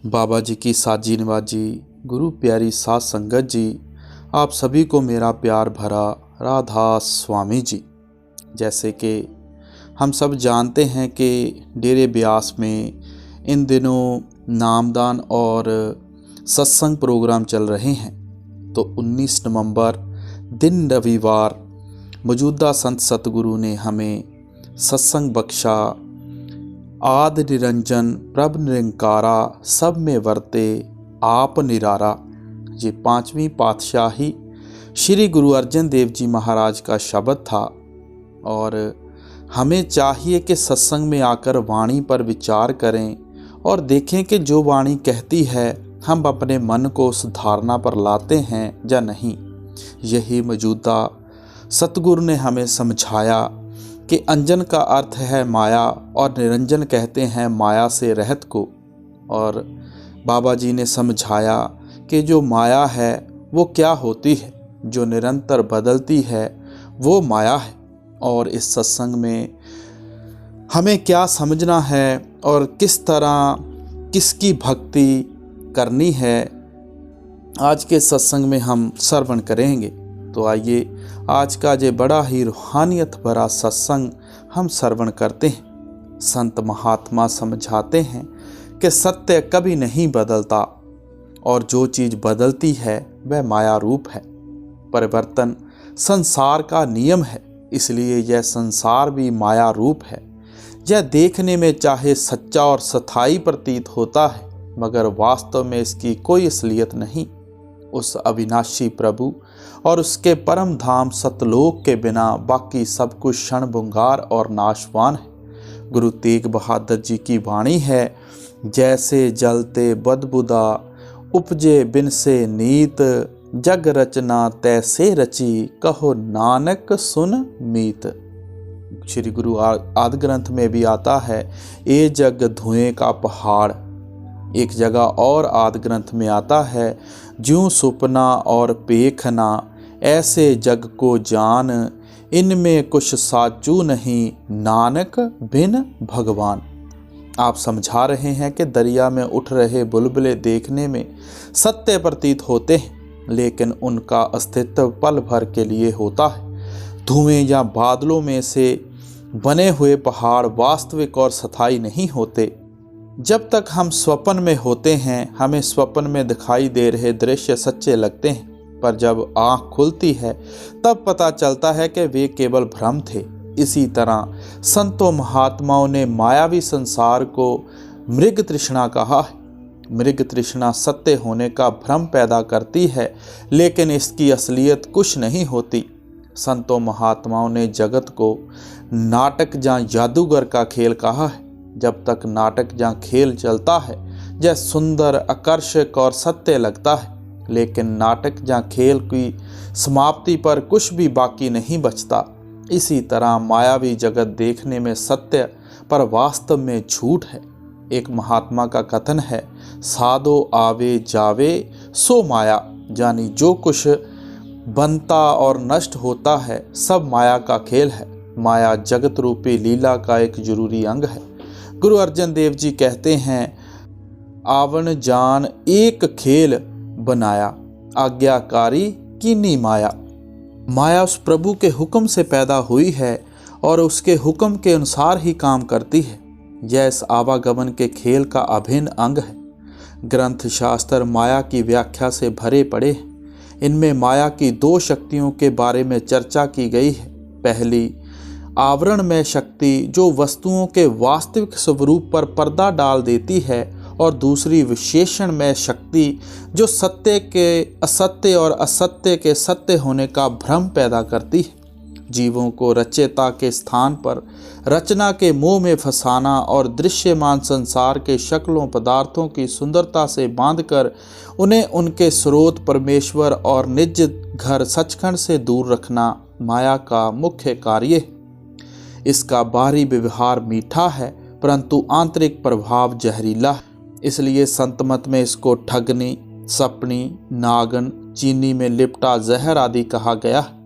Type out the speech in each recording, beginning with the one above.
बाबा जी की साजी नवाजी, गुरु प्यारी साध संगत जी, आप सभी को मेरा प्यार भरा राधा स्वामी जी। जैसे कि हम सब जानते हैं कि डेरे ब्यास में इन दिनों नामदान और सत्संग प्रोग्राम चल रहे हैं। तो 19 नवंबर दिन रविवार मौजूदा संत सतगुरु ने हमें सत्संग बख्शा। आदि निरंजन प्रभ निरंकारा, सब में वर्ते आप निरारा। ये 5वीं पातशाही श्री गुरु अर्जन देव जी महाराज का शब्द था। और हमें चाहिए कि सत्संग में आकर वाणी पर विचार करें और देखें कि जो वाणी कहती है हम अपने मन को उस धारणा पर लाते हैं या नहीं। यही मौजूदा सतगुरु ने हमें समझाया कि अंजन का अर्थ है माया और निरंजन कहते हैं माया से रहित को। और बाबा जी ने समझाया कि जो माया है वो क्या होती है, जो निरंतर बदलती है वो माया है। और इस सत्संग में हमें क्या समझना है और किस तरह किसकी भक्ति करनी है, आज के सत्संग में हम श्रवण करेंगे। तो आइए आज का ये बड़ा ही रूहानियत भरा सत्संग हम श्रवण करते हैं। संत महात्मा समझाते हैं कि सत्य कभी नहीं बदलता और जो चीज़ बदलती है वह माया रूप है। परिवर्तन संसार का नियम है, इसलिए यह संसार भी माया रूप है। यह देखने में चाहे सच्चा और स्थायी प्रतीत होता है, मगर वास्तव में इसकी कोई असलियत नहीं। उस अविनाशी प्रभु और उसके परम धाम सतलोक के बिना बाकी सब कुछ क्षण भंगार और नाशवान है। गुरु तेग बहादुर जी की वाणी है, जैसे जलते बदबुदा उपजे बिन से नीत, जग रचना तैसे रची कहो नानक सुन मीत। श्री गुरु आदि ग्रंथ में भी आता है, ए जग धुएं का पहाड़। एक जगह और आदि ग्रंथ में आता है, ज्यों सुपना और पेखना ऐसे जग को जान, इनमें कुछ साचू नहीं नानक बिन भगवान। आप समझा रहे हैं कि दरिया में उठ रहे बुलबुले देखने में सत्य प्रतीत होते हैं, लेकिन उनका अस्तित्व पल भर के लिए होता है। धुएं या बादलों में से बने हुए पहाड़ वास्तविक और स्थायी नहीं होते। जब तक हम स्वप्न में होते हैं हमें स्वप्न में दिखाई दे रहे दृश्य सच्चे लगते हैं, पर जब आँख खुलती है तब पता चलता है कि वे केवल भ्रम थे। इसी तरह संतों महात्माओं ने मायावी संसार को मृग तृष्णा कहा है। मृग तृष्णा सत्य होने का भ्रम पैदा करती है, लेकिन इसकी असलियत कुछ नहीं होती। संतों महात्माओं ने जगत को नाटक या जादूगर का खेल कहा है। जब तक नाटक या खेल चलता है यह सुंदर, आकर्षक और सत्य लगता है, लेकिन नाटक या खेल की समाप्ति पर कुछ भी बाकी नहीं बचता। इसी तरह मायावी जगत देखने में सत्य पर वास्तव में झूठ है। एक महात्मा का कथन है, साधो आवे जावे सो माया, यानी जो कुछ बनता और नष्ट होता है सब माया का खेल है। माया जगत रूपी लीला का एक जरूरी अंग है। गुरु अर्जन देव जी कहते हैं, आवन जान एक खेल बनाया, आज्ञाकारी कीनी माया। माया उस प्रभु के हुक्म से पैदा हुई है और उसके हुक्म के अनुसार ही काम करती है। यह इस आवागमन के खेल का अभिन्न अंग है। ग्रंथ शास्त्र माया की व्याख्या से भरे पड़े हैं। इनमें माया की 2 शक्तियों के बारे में चर्चा की गई है। पहली आवरणमय शक्ति जो वस्तुओं के वास्तविक स्वरूप पर पर्दा डाल देती है, और दूसरी विशेषणमय शक्ति जो सत्य के असत्य और असत्य के सत्य होने का भ्रम पैदा करती है। जीवों को रचयिता के स्थान पर रचना के मोह में फंसाना और दृश्यमान संसार के शक्लों पदार्थों की सुंदरता से बांधकर उन्हें उनके स्रोत परमेश्वर और निज घर सचखंड से दूर रखना माया का मुख्य कार्य है। इसका बाहरी व्यवहार मीठा है, परंतु आंतरिक प्रभाव जहरीला है। इसलिए संत मत में इसको ठगनी, सपनी, नागन, चीनी में लिपटा जहर आदि कहा गया है।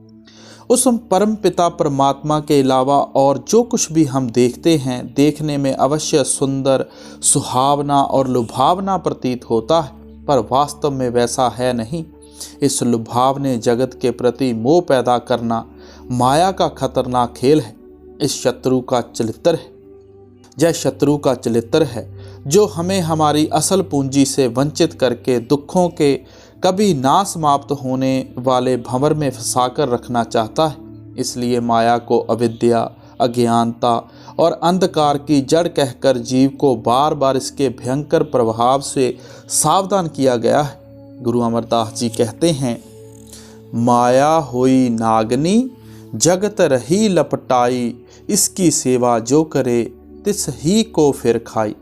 उस परम पिता परमात्मा के अलावा और जो कुछ भी हम देखते हैं, देखने में अवश्य सुंदर, सुहावना और लुभावना प्रतीत होता है, पर वास्तव में वैसा है नहीं। इस लुभावने जगत के प्रति मोह पैदा करना माया का खतरनाक खेल है। इस शत्रु का चरित्र है, यह शत्रु का चरित्र है जो हमें हमारी असल पूंजी से वंचित करके दुखों के कभी ना समाप्त होने वाले भंवर में फंसाकर रखना चाहता है। इसलिए माया को अविद्या, अज्ञानता और अंधकार की जड़ कहकर जीव को बार बार इसके भयंकर प्रभाव से सावधान किया गया है। गुरु अमरदास जी कहते हैं, माया होई नागनी जगत रही लपटाई, इसकी सेवा जो करे तिस ही को फिर खाई।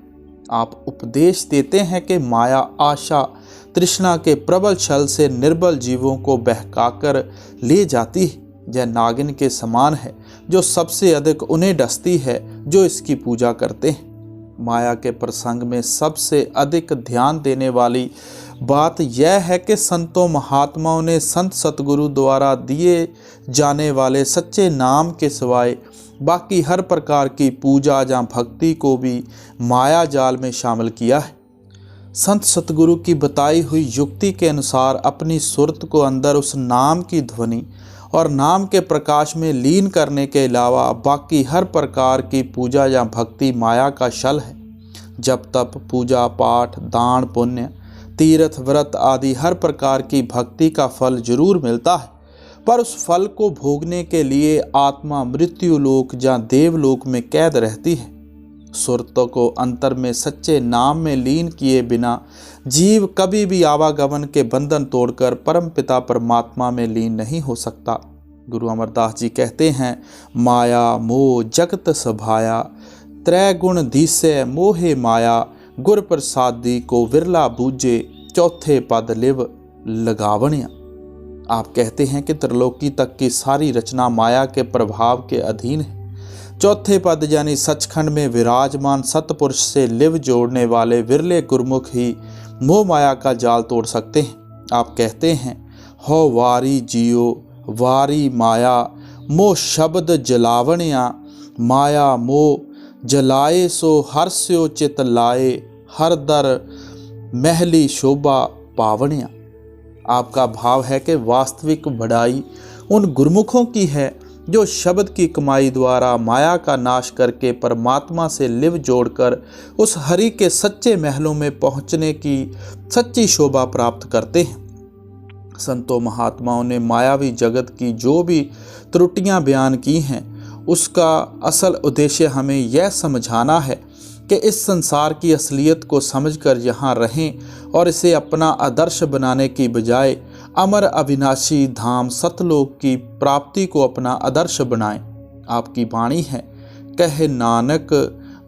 आप उपदेश देते हैं कि माया आशा तृष्णा के प्रबल छल से निर्बल जीवों को बहकाकर ले जाती है। यह नागिन के समान है जो सबसे अधिक उन्हें डसती है जो इसकी पूजा करते हैं। माया के प्रसंग में सबसे अधिक ध्यान देने वाली बात यह है कि संतों महात्माओं ने संत सतगुरु द्वारा दिए जाने वाले सच्चे नाम के सिवाय बाकी हर प्रकार की पूजा या भक्ति को भी माया जाल में शामिल किया है। संत सतगुरु की बताई हुई युक्ति के अनुसार अपनी सुरत को अंदर उस नाम की ध्वनि और नाम के प्रकाश में लीन करने के अलावा बाकी हर प्रकार की पूजा या भक्ति माया का छल है। जब तप, पूजा पाठ, दान पुण्य, तीर्थ व्रत आदि हर प्रकार की भक्ति का फल जरूर मिलता है, पर उस फल को भोगने के लिए आत्मा मृत्यु लोक या देवलोक में कैद रहती है। सुरतों को अंतर में सच्चे नाम में लीन किए बिना जीव कभी भी आवागमन के बंधन तोड़कर परम पिता परमात्मा में लीन नहीं हो सकता। गुरु अमरदास जी कहते हैं, माया मोह जगत सभाया, त्रय गुण धीसे मोहे माया, गुर प्रसादी को विरला बूझे, चौथे पद लिव लगावणिया। आप कहते हैं कि त्रिलोकी तक की सारी रचना माया के प्रभाव के अधीन है। चौथे पद यानी सचखंड में विराजमान सतपुरुष से लिव जोड़ने वाले विरले गुरमुख ही मोह माया का जाल तोड़ सकते हैं। आप कहते हैं, हो वारी जियो वारी माया, मोह शब्द जलावणिया, माया मोह जलाए सो हर्ष्यो चित लाए, हर दर महली शोभा पावणिया। आपका भाव है कि वास्तविक बढ़ाई उन गुरमुखों की है जो शब्द की कमाई द्वारा माया का नाश करके परमात्मा से लिव जोड़कर उस हरि के सच्चे महलों में पहुंचने की सच्ची शोभा प्राप्त करते हैं। संतों महात्माओं ने मायावी जगत की जो भी त्रुटियां बयान की हैं, उसका असल उद्देश्य हमें यह समझाना है कि इस संसार की असलियत को समझकर यहाँ रहें और इसे अपना आदर्श बनाने की बजाय अमर अविनाशी धाम सतलोक की प्राप्ति को अपना आदर्श बनाएं। आपकी वाणी है, कहे नानक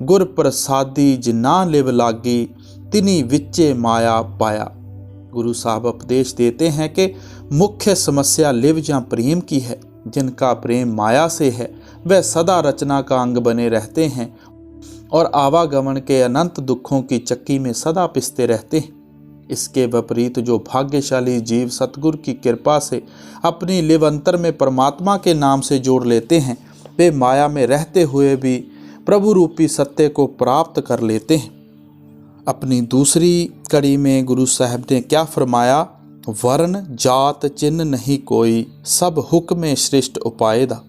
गुर प्रसादी जिना लिव लागी, तिनी विच्चे माया पाया। गुरु साहब उपदेश देते हैं कि मुख्य समस्या लिव या प्रेम की है। जिनका प्रेम माया से है वह सदा रचना का अंग बने रहते हैं और आवागमन के अनंत दुखों की चक्की में सदा पिसते रहते हैं। इसके विपरीत जो भाग्यशाली जीव सतगुरु की कृपा से अपनी लिव अंतर में परमात्मा के नाम से जोड़ लेते हैं, वे माया में रहते हुए भी प्रभु रूपी सत्य को प्राप्त कर लेते हैं। अपनी दूसरी कड़ी में गुरु साहब ने क्या फरमाया, वर्ण जात चिन्ह नहीं कोई, सब हुक्म श्रेष्ठ उपायदा।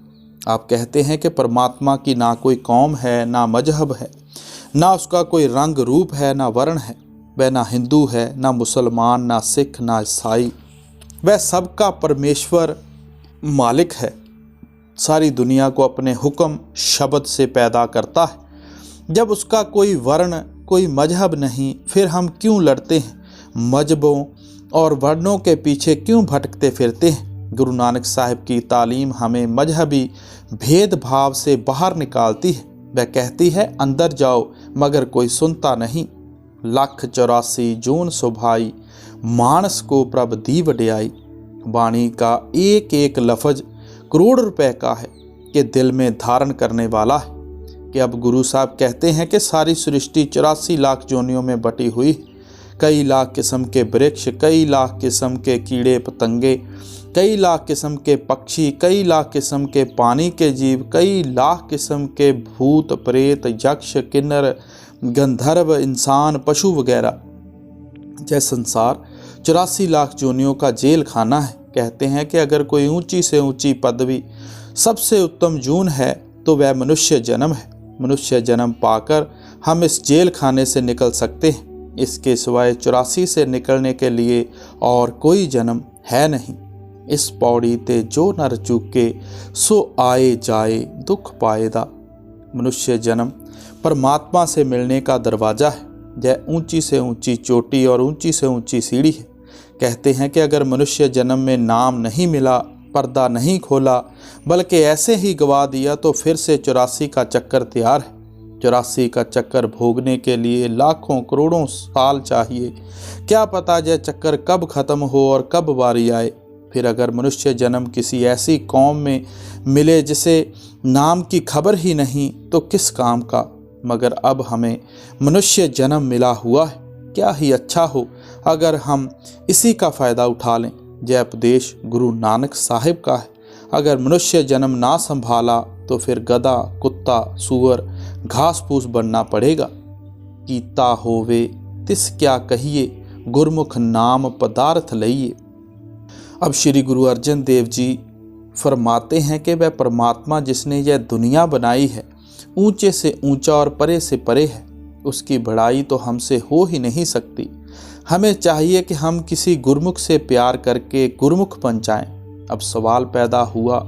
आप कहते हैं कि परमात्मा की ना कोई कौम है, ना मजहब है, ना उसका कोई रंग रूप है, ना वर्ण है। वह ना हिंदू है, ना मुसलमान, ना सिख, ना ईसाई। वह सबका परमेश्वर मालिक है। सारी दुनिया को अपने हुक्म शब्द से पैदा करता है। जब उसका कोई वर्ण, कोई मजहब नहीं, फिर हम क्यों लड़ते हैं? मजहबों और वर्णों के पीछे क्यों भटकते फिरते हैं? गुरु नानक साहिब की तालीम हमें मजहबी भेदभाव से बाहर निकालती है। वह कहती है, अंदर जाओ, मगर कोई सुनता नहीं। 184 जून सुभाई, मानस को प्रभ दी वड्याई। वाणी का एक एक लफ्ज करोड़ रुपए का है कि दिल में धारण करने वाला है। कि अब गुरु साहब कहते हैं कि सारी सृष्टि 84 लाख जोनियों में बटी हुई, कई लाख किस्म के वृक्ष, कई लाख किस्म के कीड़े पतंगे, कई लाख किस्म के पक्षी, कई लाख किस्म के पानी के जीव, कई लाख किस्म के भूत प्रेत, यक्ष, किन्नर, गंधर्व, इंसान, पशु वगैरह। यह संसार 84 लाख जोनियों का जेल खाना है। कहते हैं कि अगर कोई ऊंची से ऊंची पदवी, सबसे उत्तम जून है तो वह मनुष्य जन्म है। मनुष्य जन्म पाकर हम इस जेल खाने से निकल सकते हैं। इसके सिवाय 84 से निकलने के लिए और कोई जन्म है नहीं। इस पौड़ी ते जो नर चूके, सो आए जाए दुख पाएदा। मनुष्य जन्म परमात्मा से मिलने का दरवाज़ा है। यह ऊंची से ऊंची चोटी और ऊंची से ऊंची सीढ़ी है। कहते हैं कि अगर मनुष्य जन्म में नाम नहीं मिला, पर्दा नहीं खोला, बल्कि ऐसे ही गवा दिया, तो फिर से 84 का चक्कर तैयार है। 84 का चक्कर भोगने के लिए लाखों करोड़ों साल चाहिए। क्या पता यह चक्कर कब खत्म हो और कब बारी आए। फिर अगर मनुष्य जन्म किसी ऐसी कौम में मिले जिसे नाम की खबर ही नहीं, तो किस काम का। मगर अब हमें मनुष्य जन्म मिला हुआ है। क्या ही अच्छा हो अगर हम इसी का फ़ायदा उठा लें। यह उपदेश गुरु नानक साहिब का है। अगर मनुष्य जन्म ना संभाला तो फिर गधा, कुत्ता, सूअर, घास फूस बनना पड़ेगा। कीता होवे तिस क्या कहिए, गुरमुख नाम पदार्थ लइए। अब श्री गुरु अर्जन देव जी फरमाते हैं कि वह परमात्मा जिसने यह दुनिया बनाई है, ऊंचे से ऊंचा और परे से परे है। उसकी बड़ाई तो हमसे हो ही नहीं सकती। हमें चाहिए कि हम किसी गुरमुख से प्यार करके गुरमुख बन जाएं। अब सवाल पैदा हुआ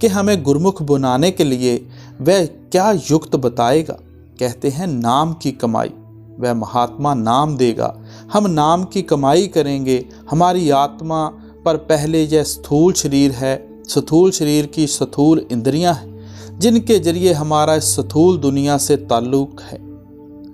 कि हमें गुरमुख बनाने के लिए वह क्या युक्त बताएगा। कहते हैं नाम की कमाई। वह महात्मा नाम देगा, हम नाम की कमाई करेंगे। हमारी आत्मा पर पहले यह स्थूल शरीर है, स्थूल शरीर की स्थूल इंद्रियां हैं, जिनके जरिए हमारा इस स्थूल दुनिया से ताल्लुक है।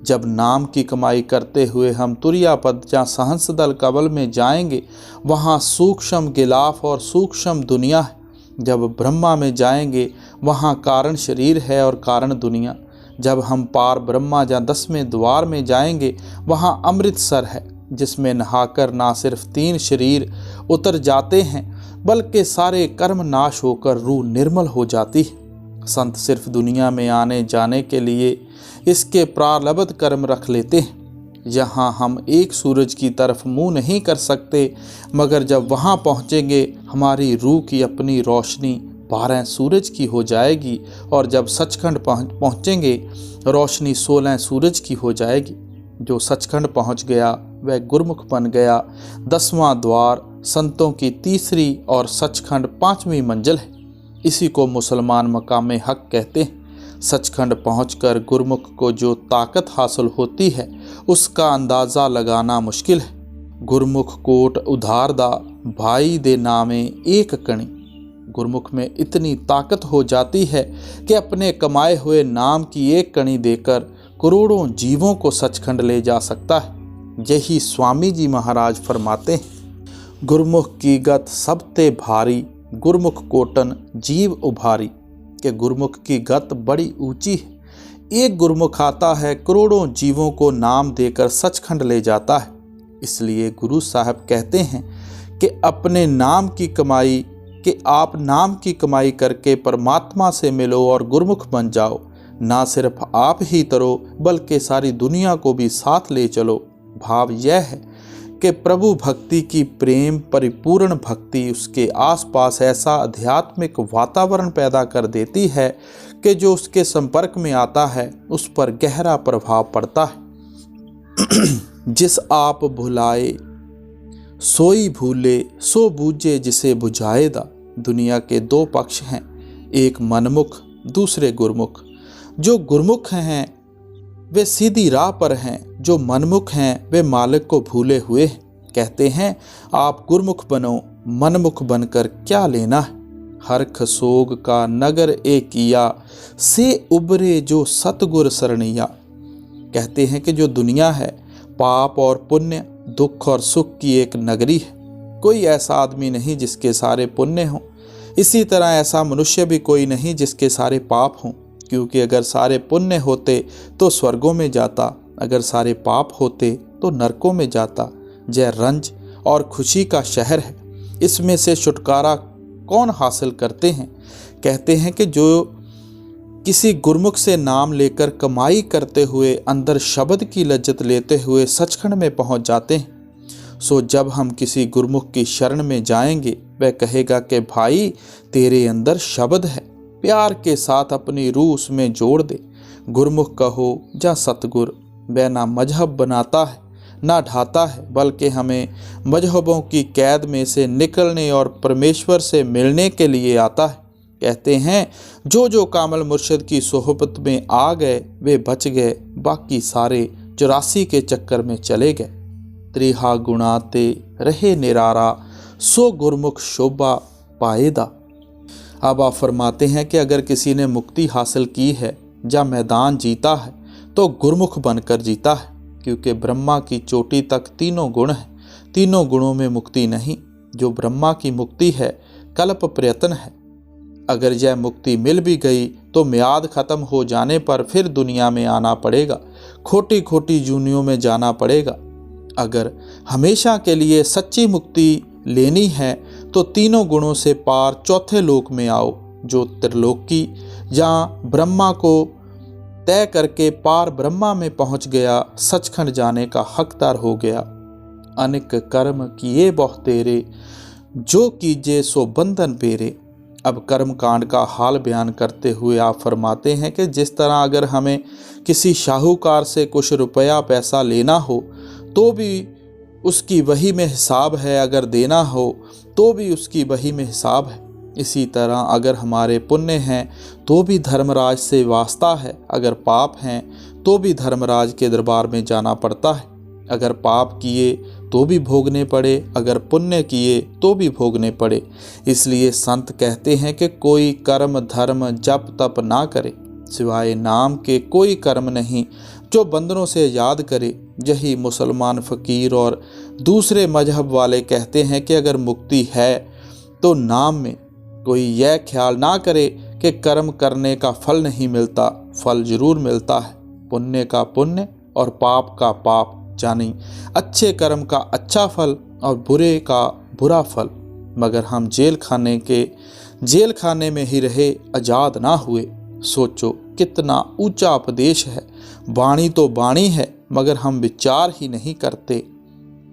जब नाम की कमाई करते हुए हम तुरियापद या सहंस दल कबल में जाएंगे, वहाँ सूक्ष्म गिलाफ और सूक्ष्म दुनिया है। जब ब्रह्मा में जाएंगे, वहाँ कारण शरीर है और कारण दुनिया। जब हम पार ब्रह्मा या 10वें द्वार में जाएंगे, वहाँ अमृतसर है, जिसमें नहाकर ना सिर्फ 3 शरीर उतर जाते हैं, बल्कि सारे कर्म नाश होकर रूह निर्मल हो जाती है। संत सिर्फ दुनिया में आने जाने के लिए इसके प्रारब्ध कर्म रख लेते हैं। यहाँ हम एक सूरज की तरफ मुंह नहीं कर सकते, मगर जब वहाँ पहुँचेंगे, हमारी रूह की अपनी रोशनी 12 सूरज की हो जाएगी, और जब सचखंड पहुँचेंगे, रोशनी 16 सूरज की हो जाएगी। जो सचखंड पहुँच गया वह गुरमुख बन गया। 10वां द्वार संतों की 3री और सचखंड 5वीं मंजिल है। इसी को मुसलमान मकाम हक कहते हैं। सचखंड पहुंचकर गुरमुख को जो ताकत हासिल होती है, उसका अंदाज़ा लगाना मुश्किल है। गुरमुख कोट उधार दा, भाई दे नामे एक कणी। गुरमुख में इतनी ताकत हो जाती है कि अपने कमाए हुए नाम की एक कणी देकर करोड़ों जीवों को सचखंड ले जा सकता है। यही स्वामी जी महाराज फरमाते हैं, गुरमुख की गत सबते भारी, गुरमुख कोटन जीव उभारी। कि गुरमुख की गत बड़ी ऊंची है। एक गुरमुख आता है, करोड़ों जीवों को नाम देकर सचखंड ले जाता है। इसलिए गुरु साहब कहते हैं कि अपने नाम की कमाई, कि आप नाम की कमाई करके परमात्मा से मिलो और गुरमुख बन जाओ। ना सिर्फ आप ही तरो, बल्कि सारी दुनिया को भी साथ ले चलो। भाव यह है कि प्रभु भक्ति की प्रेम परिपूर्ण भक्ति उसके आसपास ऐसा आध्यात्मिक वातावरण पैदा कर देती है कि जो उसके संपर्क में आता है उस पर गहरा प्रभाव पड़ता है। जिस आप भुलाए सोई भूले, सो बूझे जिसे बुझाएदा। दुनिया के 2 पक्ष हैं, एक मनमुख, दूसरे गुरमुख। जो गुरमुख हैं वे सीधी राह पर हैं, जो मनमुख हैं वे मालिक को भूले हुए हैं। कहते हैं, आप गुरमुख बनो, मनमुख बनकर क्या लेना है। हरख सोग का नगर एक किया, से उबरे जो सतगुर सरनिया। कहते हैं कि जो दुनिया है, पाप और पुण्य, दुख और सुख की एक नगरी है। कोई ऐसा आदमी नहीं जिसके सारे पुण्य हों, इसी तरह ऐसा मनुष्य भी कोई नहीं जिसके सारे पाप हों। क्योंकि अगर सारे पुण्य होते तो स्वर्गों में जाता, अगर सारे पाप होते तो नरकों में जाता। यह रंज और खुशी का शहर है। इसमें से छुटकारा कौन हासिल करते हैं? कहते हैं कि जो किसी गुरमुख से नाम लेकर कमाई करते हुए अंदर शब्द की लज्जत लेते हुए सचखंड में पहुंच जाते हैं। सो जब हम किसी गुरमुख की शरण में जाएंगे, वह कहेगा कि भाई तेरे अंदर शब्द है, प्यार के साथ अपनी रूह उसमें जोड़ दे। गुरमुख कहो या सतगुर, वह ना मजहब बनाता है ना ढाता है, बल्कि हमें मजहबों की कैद में से निकलने और परमेश्वर से मिलने के लिए आता है। कहते हैं जो कामल मुर्शिद की सोहबत में आ गए वे बच गए, बाकी सारे 84 के चक्कर में चले गए। त्रिहा गुणाते रहे निरारा, सो गुरमुख शोभा पाएदा। अब आप फरमाते हैं कि अगर किसी ने मुक्ति हासिल की है या मैदान जीता है तो गुरमुख बनकर जीता है, क्योंकि ब्रह्मा की चोटी तक तीनों गुण हैं। तीनों गुणों में मुक्ति नहीं। जो ब्रह्मा की मुक्ति है कल्प प्रयत्न है। अगर यह मुक्ति मिल भी गई तो म्याद खत्म हो जाने पर फिर दुनिया में आना पड़ेगा, खोटी खोटी जूनियों में जाना पड़ेगा। अगर हमेशा के लिए सच्ची मुक्ति लेनी है तो तीनों गुणों से पार चौथे लोक में आओ, जो त्रिलोकी, जहाँ ब्रह्मा को तय करके पार ब्रह्मा में पहुंच गया, सचखंड जाने का हकदार हो गया। अनेक कर्म किए बहुत तेरे, जो कीजे सो बंधन पेरे। अब कर्म कांड का हाल बयान करते हुए आप फरमाते हैं कि जिस तरह अगर हमें किसी शाहूकार से कुछ रुपया पैसा लेना हो तो भी उसकी वही में हिसाब है, अगर देना हो तो भी उसकी वही में हिसाब है। इसी तरह अगर हमारे पुण्य हैं तो भी धर्मराज से वास्ता है, अगर पाप हैं तो भी धर्मराज के दरबार में जाना पड़ता है। अगर पाप किए तो भी भोगने पड़े, अगर पुण्य किए तो भी भोगने पड़े। इसलिए संत कहते हैं कि कोई कर्म धर्म जप तप ना करे, सिवाय नाम के कोई कर्म नहीं जो बंधनों से याद करे। यही मुसलमान फ़कीर और दूसरे मजहब वाले कहते हैं कि अगर मुक्ति है तो नाम में कोई यह ख्याल ना करे कि कर्म करने का फल नहीं मिलता। फल जरूर मिलता है, पुण्य का पुण्य और पाप का पाप, यानी अच्छे कर्म का अच्छा फल और बुरे का बुरा फल। मगर हम जेल खाने में ही रहे, आज़ाद ना हुए। सोचो कितना ऊंचा उपदेश है। वाणी तो वाणी है मगर हम विचार ही नहीं करते।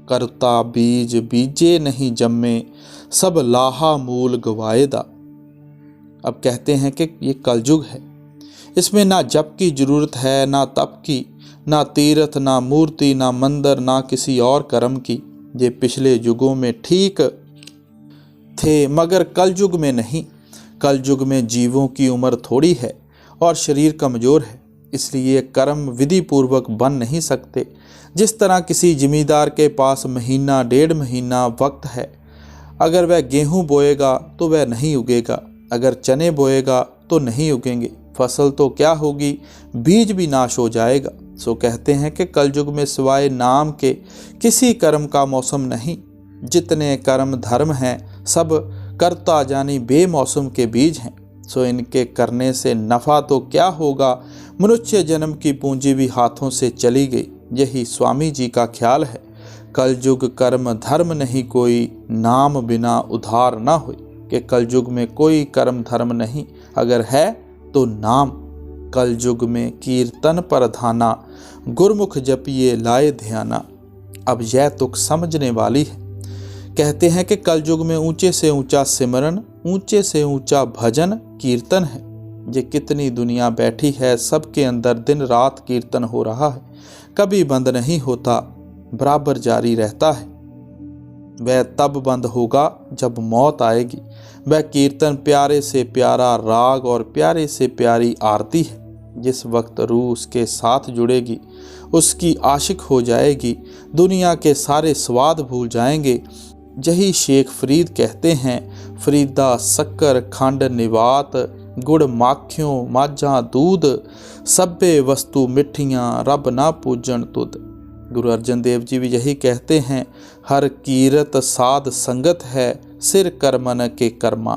करता बीज बीजे नहीं जम्मे, सब लाहा मूल गवाएदा। अब कहते हैं कि ये कलयुग है, इसमें ना जप की जरूरत है, ना तप की, ना तीर्थ, ना मूर्ति, ना मंदिर, ना किसी और कर्म की। ये पिछले युगों में ठीक थे मगर कलयुग में नहीं। कलयुग में जीवों की उम्र थोड़ी है और शरीर कमज़ोर है, इसलिए कर्म विधि पूर्वक बन नहीं सकते। जिस तरह किसी जिमींदार के पास महीना 1.5 महीना वक्त है, अगर वह गेहूं बोएगा तो वह नहीं उगेगा, अगर चने बोएगा तो नहीं उगेंगे। फसल तो क्या होगी, बीज भी नाश हो जाएगा। सो कहते हैं कि कलयुग में सिवाय नाम के किसी कर्म का मौसम नहीं। जितने कर्म धर्म हैं सब कर्ता यानी बेमौसम के बीज हैं। सो इनके करने से नफ़ा तो क्या होगा, मनुष्य जन्म की पूंजी भी हाथों से चली गई। यही स्वामी जी का ख्याल है। कलयुग कर्म धर्म नहीं कोई, नाम बिना उधार ना होई। कि कलयुग में कोई कर्म धर्म नहीं, अगर है तो नाम। कलयुग में कीर्तन प्रधाना, गुरमुख जपिए लाए ध्याना। अब यह तुक समझने वाली है। कहते हैं कि कलयुग में ऊंचे से ऊंचा सिमरन, ऊंचे से ऊंचा भजन कीर्तन है। ये कितनी दुनिया बैठी है, सबके अंदर दिन रात कीर्तन हो रहा है, कभी बंद नहीं होता, बराबर जारी रहता है। वह तब बंद होगा जब मौत आएगी। वह कीर्तन प्यारे से प्यारा राग और प्यारे से प्यारी आरती है। जिस वक्त रूह उसके साथ जुड़ेगी, उसकी आशिक हो जाएगी, दुनिया के सारे स्वाद भूल जाएंगे। यही शेख फरीद कहते हैं, फरीदा शक्कर खंड निवात, गुड़ माखियों माझा दूध, सब्बे वस्तु मिठियाँ रब ना पूजन तुद। गुरु अर्जन देव जी भी यही कहते हैं, हर कीरत साध संगत है, सिर कर्मन के कर्मा।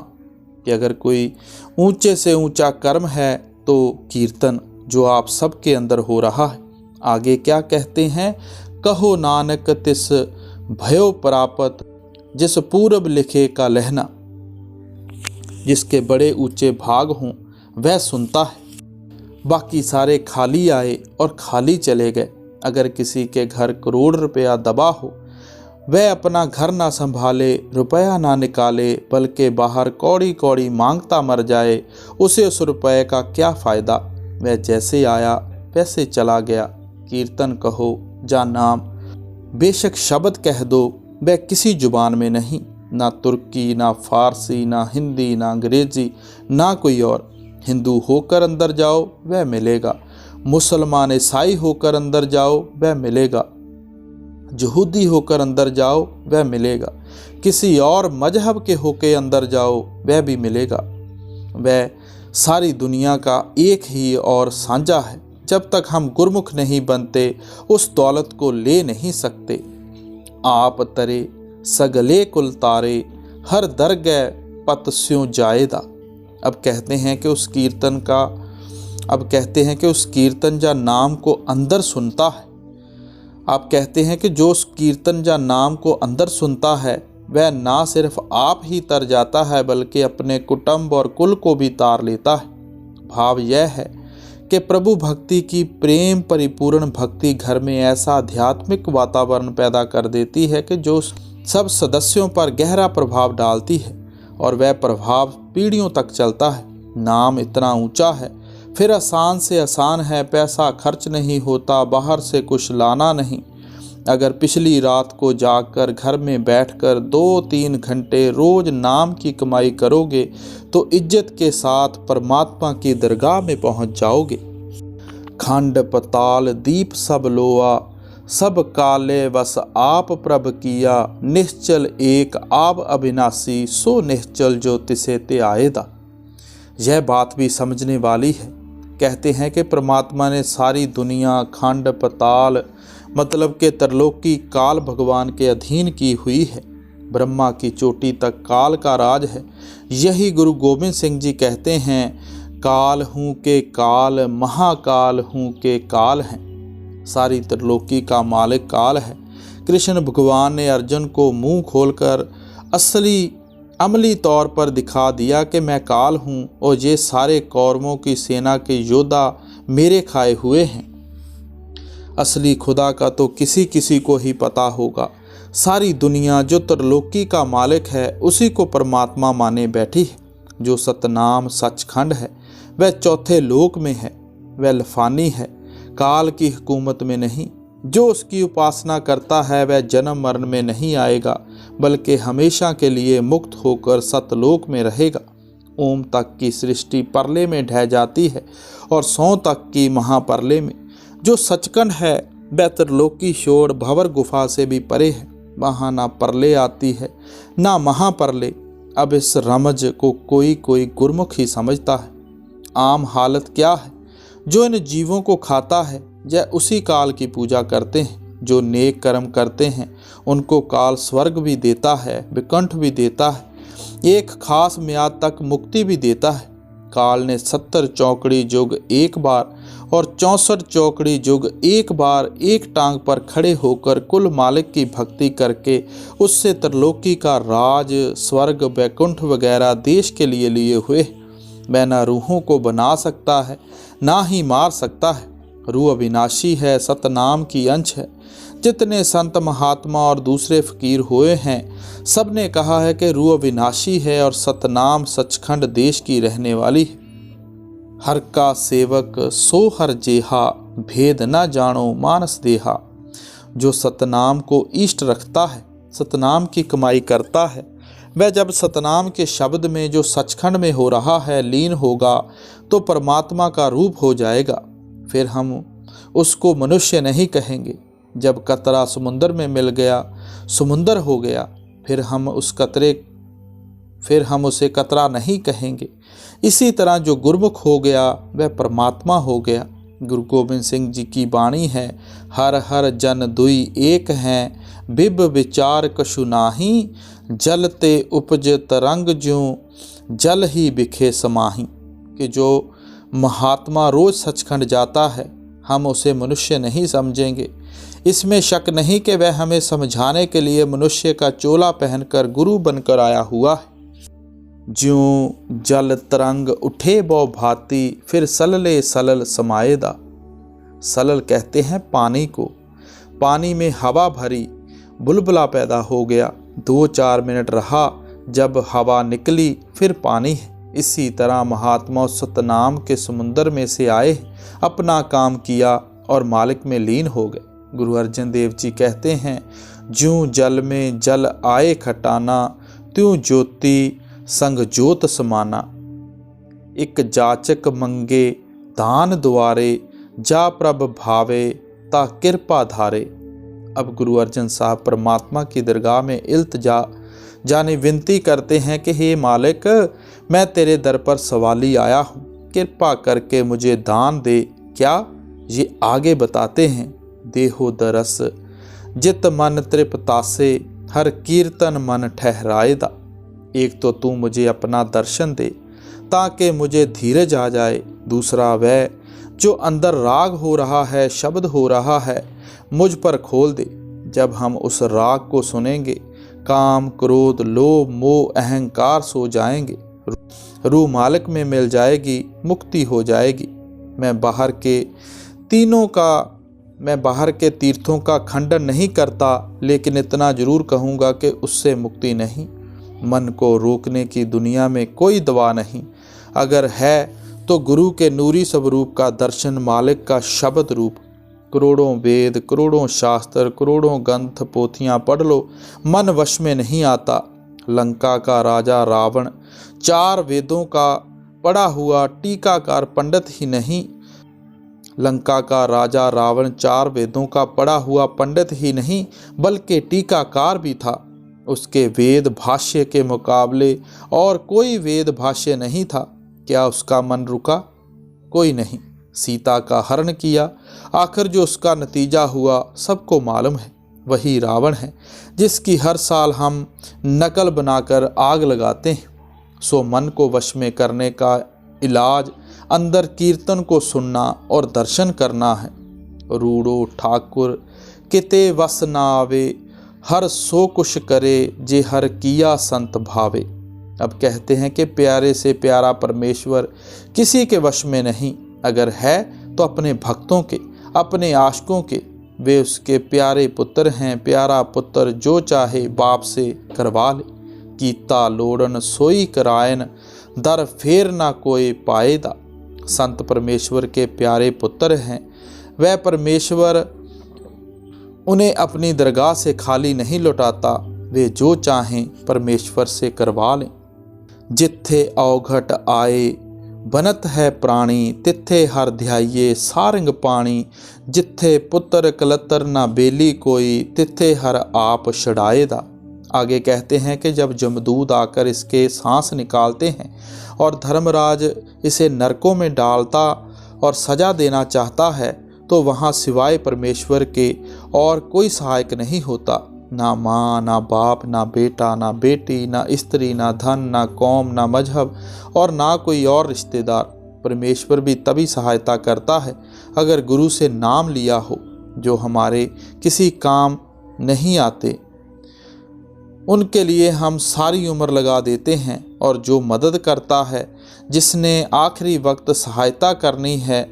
कि अगर कोई ऊंचे से ऊंचा कर्म है तो कीर्तन, जो आप सबके अंदर हो रहा है। आगे क्या कहते हैं, कहो नानक तिस भयो प्रापत, जिस पूरब लिखे का लहना, जिसके बड़े ऊंचे भाग हों वह सुनता है। बाकी सारे खाली आए और खाली चले गए। अगर किसी के घर करोड़ रुपया दबा हो, वह अपना घर ना संभाले, रुपया ना निकाले, बल्कि बाहर कौड़ी कौड़ी मांगता मर जाए, उसे उस रुपये का क्या फ़ायदा। वह जैसे आया वैसे चला गया। कीर्तन कहो या नाम, बेशक शब्द कह दो, वह किसी जुबान में नहीं, ना तुर्की, ना फारसी, ना हिंदी, ना अंग्रेजी, ना कोई और। हिंदू होकर अंदर जाओ वह मिलेगा, मुसलमान ईसाई होकर अंदर जाओ वह मिलेगा, यहूदी होकर अंदर जाओ वह मिलेगा, किसी और मजहब के होकर अंदर जाओ वह भी मिलेगा। वह सारी दुनिया का एक ही और साझा है। जब तक हम गुरमुख नहीं बनते उस दौलत को ले नहीं सकते। आप तरे सगले कुल तारे, हर दरगह पत स्यों जाएदा। अब कहते हैं कि उस कीर्तन या नाम को अंदर सुनता है। आप कहते हैं कि जो उस कीर्तन या नाम को अंदर सुनता है वह ना सिर्फ आप ही तर जाता है बल्कि अपने कुटुंब और कुल को भी तार लेता है। भाव यह है कि प्रभु भक्ति की प्रेम परिपूर्ण भक्ति घर में ऐसा आध्यात्मिक वातावरण पैदा कर देती है कि जो सब सदस्यों पर गहरा प्रभाव डालती है और वह प्रभाव पीढ़ियों तक चलता है। नाम इतना ऊंचा है, फिर आसान से आसान है, पैसा खर्च नहीं होता, बाहर से कुछ लाना नहीं। अगर पिछली रात को जाकर घर में बैठकर 2-3 घंटे रोज नाम की कमाई करोगे तो इज्जत के साथ परमात्मा की दरगाह में पहुंच जाओगे। खंड पताल दीप सब लोआ, सब काले वस आप प्रभ किया, निश्चल एक आप अविनाशी, सो निश्चल जो तिसे ते आएदा। यह बात भी समझने वाली है। कहते हैं कि परमात्मा ने सारी दुनिया खंड पताल मतलब के तरलोकी काल भगवान के अधीन की हुई है। ब्रह्मा की चोटी तक काल का राज है। यही गुरु गोविंद सिंह जी कहते हैं, काल हूँ के काल, महाकाल हूँ के काल हैं। सारी त्रिलोकी का मालिक काल है। कृष्ण भगवान ने अर्जुन को मुंह खोलकर अमली तौर पर दिखा दिया कि मैं काल हूँ और ये सारे कौरवों की सेना के योद्धा मेरे खाए हुए हैं। असली खुदा का तो किसी किसी को ही पता होगा। सारी दुनिया जो त्रिलोकी का मालिक है उसी को परमात्मा माने बैठी है। जो सतनाम सचखंड है वह चौथे लोक में है, वह लफानी है, काल की हुकूमत में नहीं। जो उसकी उपासना करता है वह जन्म मरण में नहीं आएगा बल्कि हमेशा के लिए मुक्त होकर सतलोक में रहेगा। ओम तक की सृष्टि परले में ढह जाती है और सौ तक की महापरले में। जो सचखंड है वह त्रिलोकी शोर भंवर गुफा से भी परे है। वहाँ ना परले आती है ना महापरले। अब इस रमज को कोई कोई गुरमुख ही समझता है। आम हालत क्या है? जो इन जीवों को खाता है यह उसी काल की पूजा करते हैं। जो नेक कर्म करते हैं उनको काल स्वर्ग भी देता है, विकुंठ भी देता है, एक खास म्याद तक मुक्ति भी देता है। काल ने 70 चौकड़ी युग एक बार और 64 चौकड़ी युग एक बार एक टांग पर खड़े होकर कुल मालिक की भक्ति करके उससे त्रिलोकी का राज, स्वर्ग, वैकुंठ वगैरह देश के लिए हुए। वह न रूहों को बना सकता है ना ही मार सकता है। रूह अविनाशी है, सतनाम की अंश है। जितने संत महात्मा और दूसरे फकीर हुए हैं सब ने कहा है कि रूह अविनाशी है और सतनाम सचखंड देश की रहने वाली है। हर का सेवक सो हर जेहा, भेद न जानो मानस देहा। जो सतनाम को इष्ट रखता है, सतनाम की कमाई करता है, वह जब सतनाम के शब्द में जो सचखंड में हो रहा है लीन होगा तो परमात्मा का रूप हो जाएगा। फिर हम उसको मनुष्य नहीं कहेंगे। जब कतरा समुंदर में मिल गया, समुंदर हो गया, फिर हम उसे कतरा नहीं कहेंगे। इसी तरह जो गुरमुख हो गया वह परमात्मा हो गया। गुरु गोविंद सिंह जी की वाणी है, हर हर जन दुई एक हैं, बिब विचार कछु नाही, जलते उपज तरंग ज्यों, जल ही बिखे समाही। कि जो महात्मा रोज सचखंड जाता है हम उसे मनुष्य नहीं समझेंगे। इसमें शक नहीं कि वह हमें समझाने के लिए मनुष्य का चोला पहनकर गुरु बनकर आया हुआ है। ज्यों जल तरंग उठे बौ भांति, फिर सलले सलल समाएदा। सलल कहते हैं पानी को। पानी में हवा भरी, बुलबुला पैदा हो गया, 2-4 मिनट रहा, जब हवा निकली फिर पानी है। इसी तरह महात्मा सतनाम के समुंदर में से आए, अपना काम किया और मालिक में लीन हो गए। गुरु अर्जन देव जी कहते हैं, ज्यों जल में जल आए खटाना, त्यों ज्योति संग ज्योत समाना। एक जाचक मंगे दान द्वारे, जा प्रभ भावे ता कृपा धारे। अब गुरु अर्जन साहब परमात्मा की दरगाह में इल्तिजा जाने विनती करते हैं कि हे मालिक, मैं तेरे दर पर सवाली आया हूँ, कृपा करके मुझे दान दे। क्या? ये आगे बताते हैं, देहो दरस जित मन तृप्तासे, हर कीर्तन मन ठहराएदा। एक तो तू मुझे अपना दर्शन दे ताकि मुझे धीरज आ जाए, दूसरा वह जो अंदर राग हो रहा है, शब्द हो रहा है, मुझ पर खोल दे। जब हम उस राग को सुनेंगे, काम क्रोध लोभ मोह अहंकार सो जाएंगे, रूह मालिक में मिल जाएगी, मुक्ति हो जाएगी। मैं बाहर के तीर्थों का खंडन नहीं करता, लेकिन इतना जरूर कहूँगा कि उससे मुक्ति नहीं। मन को रोकने की दुनिया में कोई दवा नहीं। अगर है तो गुरु के नूरी स्वरूप का दर्शन, मालिक का शब्द रूप। करोड़ों वेद, करोड़ों शास्त्र, करोड़ों ग्रंथ पोथियाँ पढ़ लो, मन वश में नहीं आता। लंका का राजा रावण 4 वेदों का पढ़ा हुआ टीकाकार पंडित ही नहीं, लंका का राजा रावण 4 वेदों का पढ़ा हुआ पंडित ही नहीं बल्कि टीकाकार भी था। उसके वेद भाष्य के मुकाबले और कोई वेद भाष्य नहीं था। क्या उसका मन रुका? कोई नहीं। सीता का हरण किया, आखिर जो उसका नतीजा हुआ सबको मालूम है। वही रावण है जिसकी हर साल हम नकल बनाकर आग लगाते हैं। सो मन को वश में करने का इलाज अंदर कीर्तन को सुनना और दर्शन करना है। रूड़ो ठाकुर किते वस ना आवे, हर सो कुश करे, जे हर किया संत भावे। अब कहते हैं कि प्यारे से प्यारा परमेश्वर किसी के वश में नहीं, अगर है तो अपने भक्तों के, अपने आशिकों के। वे उसके प्यारे पुत्र हैं। प्यारा पुत्र जो चाहे बाप से करवा ले, कीता लोड़न सोई करायन, दर फेर ना कोई पाएदा। संत परमेश्वर के प्यारे पुत्र हैं। वह परमेश्वर उन्हें अपनी दरगाह से खाली नहीं लौटाता। वे जो चाहें परमेश्वर से करवा लें। जिथे अवघट आए बनत है प्राणी, तिथे हर ध्याइये सारंग पानी। जिथे पुत्र कलतर ना बेली कोई, तिथे हर आप छड़ाएदा। आगे कहते हैं कि जब जमदूत आकर इसके सांस निकालते हैं और धर्मराज इसे नरकों में डालता और सजा देना चाहता है, तो वहाँ सिवाय परमेश्वर के और कोई सहायक नहीं होता। ना माँ, ना बाप, ना बेटा, ना बेटी, ना स्त्री, ना धन, ना कौम, ना मजहब और ना कोई और रिश्तेदार। परमेश्वर भी तभी सहायता करता है अगर गुरु से नाम लिया हो। जो हमारे किसी काम नहीं आते उनके लिए हम सारी उम्र लगा देते हैं, और जो मदद करता है, जिसने आखिरी वक्त सहायता करनी है,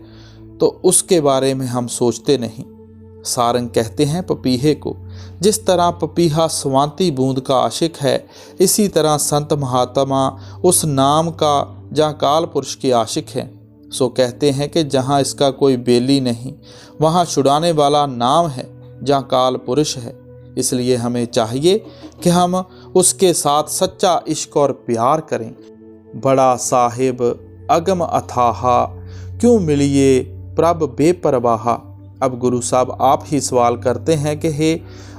तो उसके बारे में हम सोचते नहीं। सारंग कहते हैं पपीहे को। जिस तरह पपीहा स्वांति बूंद का आशिक है, इसी तरह संत महात्मा उस नाम का जहाँ काल पुरुष के आशिक हैं। सो कहते हैं कि जहाँ इसका कोई बेली नहीं, वहाँ छुड़ाने वाला नाम है, जहाँ काल पुरुष है। इसलिए हमें चाहिए कि हम उसके साथ सच्चा इश्क और प्यार करें। बड़ा साहिब अगम अथाहा, क्यों मिलिए प्रभ बेपरवाहा। अब गुरु साहब आप ही सवाल करते हैं कि हे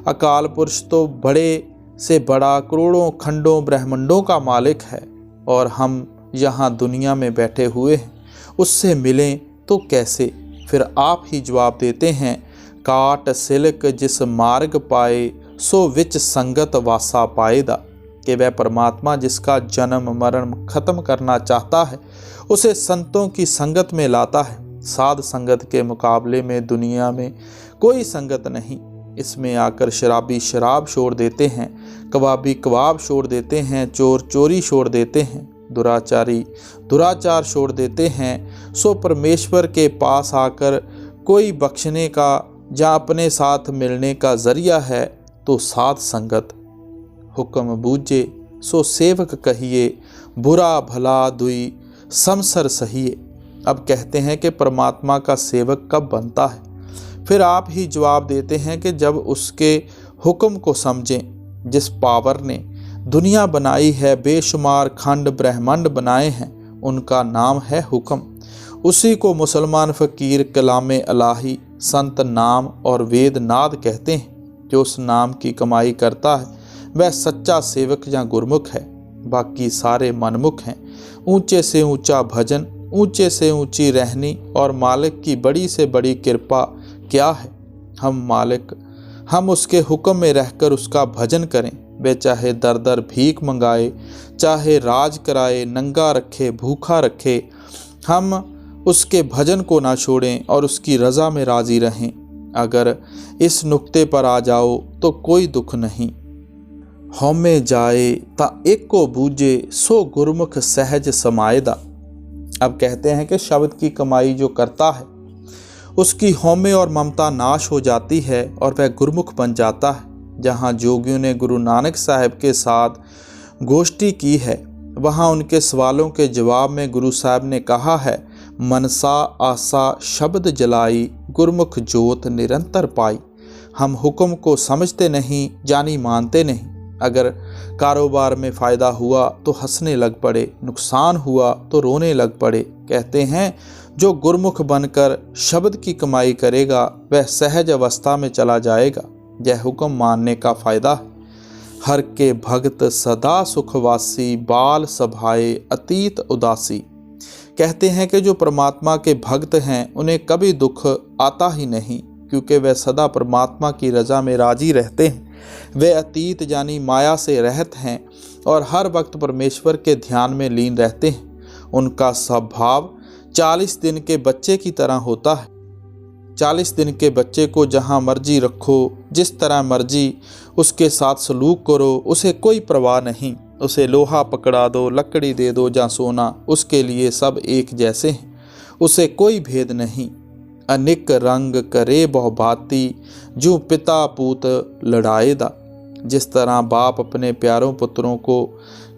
अकाल पुरुष तो बड़े से बड़ा करोड़ों खंडों ब्रह्मंडों का मालिक है, और हम यहाँ दुनिया में बैठे हुए हैं, उससे मिलें तो कैसे? फिर आप ही जवाब देते हैं, काट सिलक जिस मार्ग पाए, सो विच संगत वासा पाएदा। कि वह परमात्मा जिसका जन्म मरण खत्म करना चाहता है, उसे संतों की संगत में लाता है। साध संगत के मुकाबले में दुनिया में कोई संगत नहीं। इसमें आकर शराबी शराब छोड़ देते हैं, कबाबी कबाब छोड़ देते हैं, चोर चोरी छोड़ देते हैं, दुराचारी दुराचार छोड़ देते हैं। सो परमेश्वर के पास आकर कोई बख्शने का या अपने साथ मिलने का जरिया है तो साध संगत। हुक्म बूझे सो सेवक कहिए, बुरा भला दुई समसर सहिए। अब कहते हैं कि परमात्मा का सेवक कब बनता है? फिर आप ही जवाब देते हैं कि जब उसके हुक्म को समझें। जिस पावर ने दुनिया बनाई है, बेशुमार खंड ब्रह्मांड बनाए हैं, उनका नाम है हुक्म। उसी को मुसलमान फ़कीर कलामे इलाही संत नाम और वेद नाद कहते हैं। जो उस नाम की कमाई करता है वह सच्चा सेवक या गुरमुख है। बाकी सारे मनमुख हैं। ऊंचे से ऊंचा भजन, ऊंचे से ऊंची रहनी और मालिक की बड़ी से बड़ी कृपा क्या है? हम उसके हुक्म में रहकर उसका भजन करें। वे चाहे दर दर भीख मंगाए, चाहे राज कराए, नंगा रखे, भूखा रखे, हम उसके भजन को ना छोड़ें और उसकी रज़ा में राज़ी रहें। अगर इस नुक्ते पर आ जाओ तो कोई दुख नहीं। हौमे जाए ता एक को बूझे, सो गुरमुख सहज समाएदा। अब कहते हैं कि शब्द की कमाई जो करता है उसकी हौमे और ममता नाश हो जाती है और वह गुरमुख बन जाता है। जहाँ जोगियों ने गुरु नानक साहब के साथ गोष्ठी की है, वहाँ उनके सवालों के जवाब में गुरु साहब ने कहा है, मनसा आसा शब्द जलाई, गुरमुख जोत निरंतर पाई। हम हुक्म को समझते नहीं, जानी मानते नहीं। अगर कारोबार में फ़ायदा हुआ तो हंसने लग पड़े, नुकसान हुआ तो रोने लग पड़े। कहते हैं जो गुरमुख बनकर शब्द की कमाई करेगा वह सहज अवस्था में चला जाएगा। यह हुक्म मानने का फ़ायदा है। हर के भगत सदा सुखवासी, बाल सभाए अतीत उदासी। कहते हैं कि जो परमात्मा के भक्त हैं उन्हें कभी दुख आता ही नहीं, क्योंकि वह सदा परमात्मा की रज़ा में राजी रहते हैं। वे अतीत यानी माया से रहित हैं और हर वक्त परमेश्वर के ध्यान में लीन रहते हैं। उनका स्वभाव 40 दिन के बच्चे की तरह होता है। 40 दिन के बच्चे को जहाँ मर्जी रखो, जिस तरह मर्जी उसके साथ सलूक करो, उसे कोई परवाह नहीं। उसे लोहा पकड़ा दो, लकड़ी दे दो या सोना, उसके लिए सब एक जैसे हैं। उसे कोई भेद नहीं। अनेक रंग करे बहुभांति, जो पिता पूत लड़ाएदा। जिस तरह बाप अपने प्यारों पुत्रों को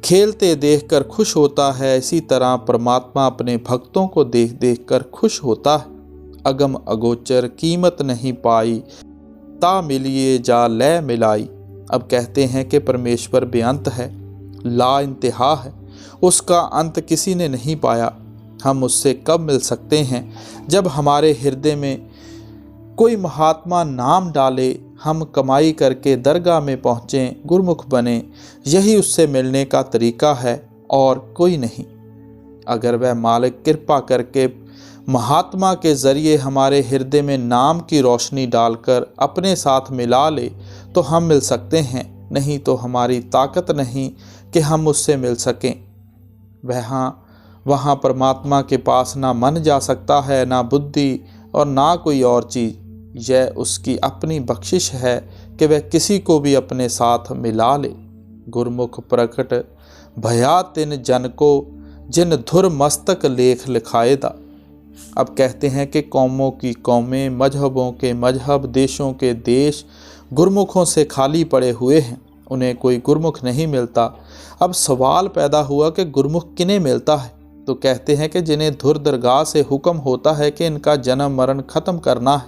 खेलते देखकर खुश होता है, इसी तरह परमात्मा अपने भक्तों को देख देख कर खुश होता है। अगम अगोचर कीमत नहीं पाई, ता मिलिए जा ले मिलाई। अब कहते हैं कि परमेश्वर बेअंत है, ला इंतहा है, उसका अंत किसी ने नहीं पाया। हम उससे कब मिल सकते हैं? जब हमारे हृदय में कोई महात्मा नाम डाले, हम कमाई करके दरगाह में पहुँचें, गुरमुख बने। यही उससे मिलने का तरीका है और कोई नहीं। अगर वह मालिक कृपा करके महात्मा के ज़रिए हमारे हृदय में नाम की रोशनी डालकर अपने साथ मिला ले तो हम मिल सकते हैं, नहीं तो हमारी ताकत नहीं कि हम उससे मिल सकें। वहाँ परमात्मा के पास ना मन जा सकता है, ना बुद्धि और ना कोई और चीज़। यह उसकी अपनी बख्शिश है कि वह किसी को भी अपने साथ मिला ले। गुरमुख प्रकट भया तिन जन को, जिन धुर मस्तक लेख लिखाएदा। अब कहते हैं कि कौमों की कौमें, मजहबों के मजहब, देशों के देश गुरमुखों से खाली पड़े हुए हैं, उन्हें कोई गुरमुख नहीं मिलता। अब सवाल पैदा हुआ कि गुरमुख किन्हें मिलता है? तो कहते हैं कि जिन्हें धुर दरगाह से हुक्म होता है कि इनका जन्म मरण ख़त्म करना है,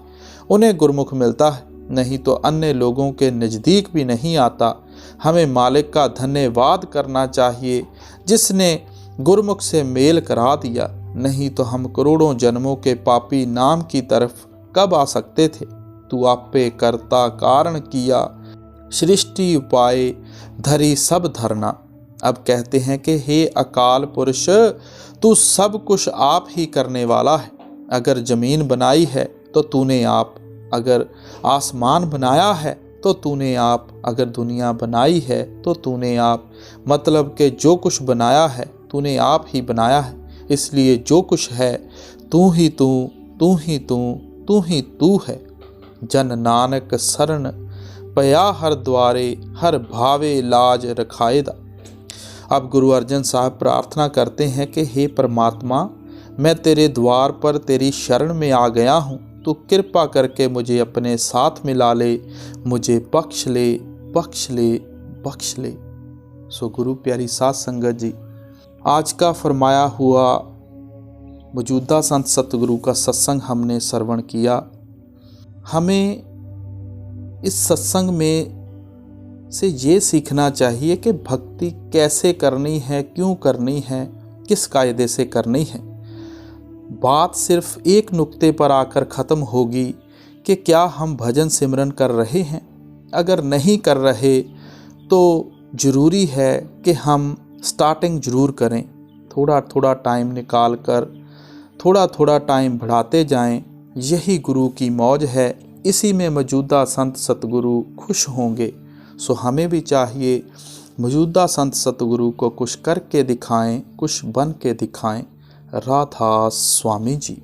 उन्हें गुरमुख मिलता है, नहीं तो अन्य लोगों के नज़दीक भी नहीं आता। हमें मालिक का धन्यवाद करना चाहिए जिसने गुरमुख से मेल करा दिया, नहीं तो हम करोड़ों जन्मों के पापी नाम की तरफ कब आ सकते थे। तू आपे करता कारण किया, सृष्टि उपाय धरी सब धरना। अब कहते हैं कि हे अकाल पुरुष, तू सब कुछ आप ही करने वाला है। अगर ज़मीन बनाई है तो तूने आप, अगर आसमान बनाया है तो तूने आप, अगर दुनिया बनाई है तो तूने आप। मतलब कि जो कुछ बनाया है तूने आप ही बनाया है, इसलिए जो कुछ है तू ही तू, तू ही तू है। जन नानक शरण पया हर द्वारे, हर भावे लाज रखाएदा। अब गुरु अर्जन साहब प्रार्थना करते हैं कि हे परमात्मा, मैं तेरे द्वार पर तेरी शरण में आ गया हूँ, तू कृपा करके मुझे अपने साथ मिला ले, मुझे बख्श ले, बख्श ले, बख्श ले। सो गुरु प्यारी साध संगत जी, आज का फरमाया हुआ मौजूदा संत सतगुरु का सत्संग हमने श्रवण किया। हमें इस सत्संग में से ये सीखना चाहिए कि भक्ति कैसे करनी है, क्यों करनी है, किस कायदे से करनी है। बात सिर्फ एक नुक्ते पर आकर ख़त्म होगी कि क्या हम भजन सिमरन कर रहे हैं। अगर नहीं कर रहे तो ज़रूरी है कि हम स्टार्टिंग ज़रूर करें, थोड़ा थोड़ा टाइम निकाल कर थोड़ा थोड़ा टाइम बढ़ाते जाएं। यही गुरु की मौज है, इसी में मौजूदा संत सतगुरु खुश होंगे। सो हमें भी चाहिए मौजूदा संत सतगुरु को कुछ करके दिखाएं, कुछ बन के दिखाएं। राधा स्वामी जी।